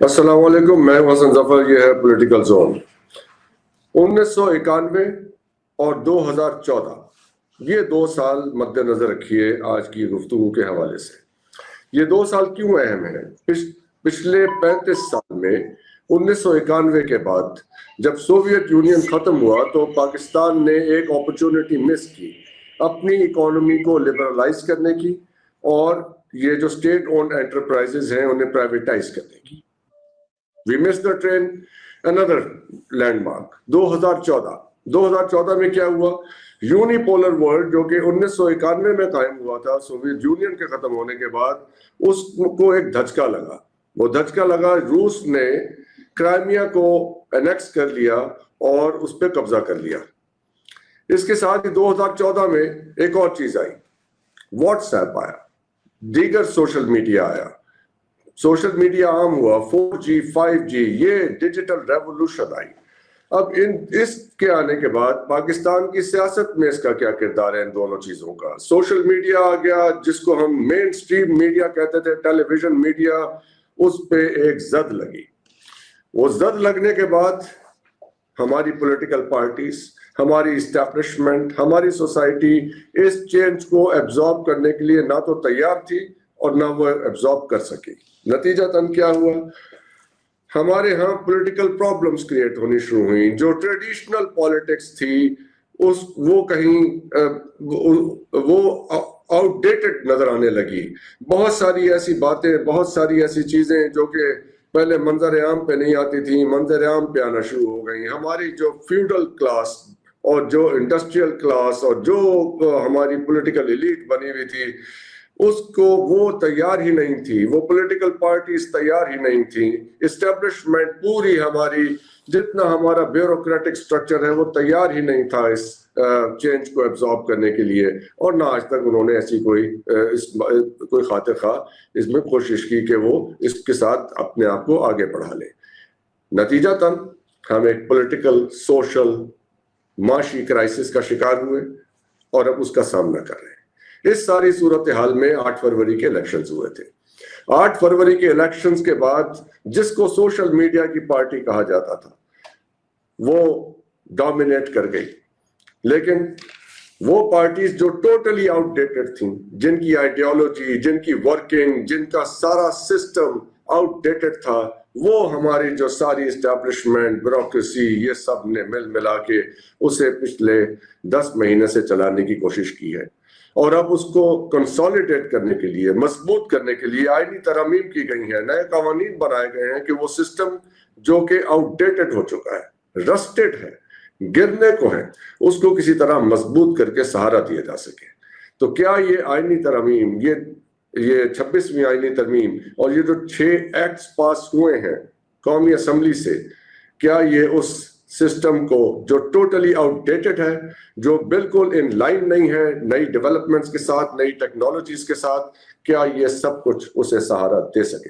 السلام علیکم، میں حسن ظفر، یہ ہے پولیٹیکل زون۔ 1991 اور 2014 یہ 2 سال مد نظر رکھیے آج کی گفتگو کے حوالے سے۔ یہ 2 سال کیوں اہم ہیں؟ پچھلے 35 سال میں 1991 کے بعد جب سوویت یونین ختم ہوا تو پاکستان نے ایک اپرچونٹی مس کی اپنی اکانومی کو لبرلائز کرنے کی اور یہ جو اسٹیٹ اونڈ انٹرپرائزز ہیں انہیں پرائیویٹائز کرنے کی۔ We missed the train. Another landmark 2014 میں کیا ہوا؟ یونیپولر ورلڈ جو کہ 1991 میں قائم ہوا تھا سوویت یونین کے ختم ہونے کے بعد، اس کو ایک دھچکا لگا۔ وہ دھچکا لگا، روس نے کرائمیا کو انیکس کر لیا اور اس پہ قبضہ کر لیا۔ اس کے ساتھ ہی 2014 میں ایک اور چیز آئی، واٹس ایپ آیا، دیگر سوشل میڈیا آیا، سوشل میڈیا عام ہوا، 4G 5G، یہ ڈیجیٹل ریولوشن آئی۔ اب اس کے آنے کے بعد پاکستان کی سیاست میں اس کا کیا کردار ہے؟ ان دونوں چیزوں کا۔ سوشل میڈیا آ گیا جس کو ہم مین اسٹریم میڈیا کہتے تھے، ٹیلی ویژن میڈیا، اس پہ ایک زد لگی۔ وہ زد لگنے کے بعد ہماری پولیٹیکل پارٹیز، ہماری اسٹیبلشمنٹ، ہماری سوسائٹی اس چینج کو ایبزارب کرنے کے لیے نہ تو تیار تھی اور نہ وہ ایبزارب کر سکی۔ نتیجتاً کیا ہوا؟ ہمارے ہاں پولیٹیکل پرابلمز کریٹ ہونی شروع ہوئیں۔ جو ٹریڈیشنل پالیٹکس تھی وہ آؤٹ ڈیٹڈ نظر آنے لگی۔ بہت ساری ایسی باتیں، بہت ساری ایسی چیزیں جو کہ پہلے منظر عام پہ نہیں آتی تھیں، منظر عام پہ آنا شروع ہو گئیں۔ ہماری جو فیوڈل کلاس اور جو انڈسٹریل کلاس اور جو ہماری پولیٹیکل ایلیٹ بنی ہوئی تھی، اس کو وہ تیار ہی نہیں تھی، وہ پولیٹیکل پارٹیز تیار ہی نہیں تھیں، اسٹیبلشمنٹ پوری ہماری، جتنا ہمارا بیوروکریٹک سٹرکچر ہے وہ تیار ہی نہیں تھا اس چینج کو ایبزارب کرنے کے لیے، اور نہ آج تک انہوں نے ایسی کوئی خاطر خواہ اس میں کوشش کی کہ وہ اس کے ساتھ اپنے آپ کو آگے بڑھا لے۔ نتیجتاً ہم ایک پولیٹیکل، سوشل، معاشی کرائسس کا شکار ہوئے اور اب اس کا سامنا کر رہے ہیں۔ اس ساری صورتحال میں 8 فروری کے الیکشنز ہوئے تھے۔ 8 فروری کے الیکشنز کے بعد جس کو سوشل میڈیا کی پارٹی کہا جاتا تھا وہ ڈومینیٹ کر گئی، لیکن وہ پارٹیز جو ٹوٹلی آؤٹ ڈیٹڈ تھیں، جن کی آئیڈیالوجی، جن کی ورکنگ، جن کا سارا سسٹم آؤٹ ڈیٹڈ تھا، وہ ہماری جو ساری اسٹیبلشمنٹ، بیوروکریسی، یہ سب نے مل ملا کے اسے پچھلے 10 مہینے سے چلانے کی کوشش کی ہے۔ اور اب اس کو کنسالیڈیٹ کرنے کے لیے، مضبوط کرنے کے لیے آئینی ترامیم کی گئی ہیں، نئے قوانین بنائے گئے ہیں کہ وہ سسٹم جو کہ آؤٹ ڈیٹڈ ہو چکا ہے، رسٹڈ ہے، گرنے کو ہے، اس کو کسی طرح مضبوط کر کے سہارا دیا جا سکے۔ تو کیا یہ آئینی ترامیم، یہ 26ویں آئینی ترمیم اور یہ جو 6 ایکٹس پاس ہوئے ہیں قومی اسمبلی سے، کیا یہ اس سسٹم کو جو ٹوٹلی آؤٹ ڈیٹڈ ہے، جو بالکل ان لائن نہیں ہے نئی ڈیولپمنٹس کے ساتھ، نئی ٹیکنالوجیز کے ساتھ، کیا یہ سب کچھ اسے سہارا دے سکے؟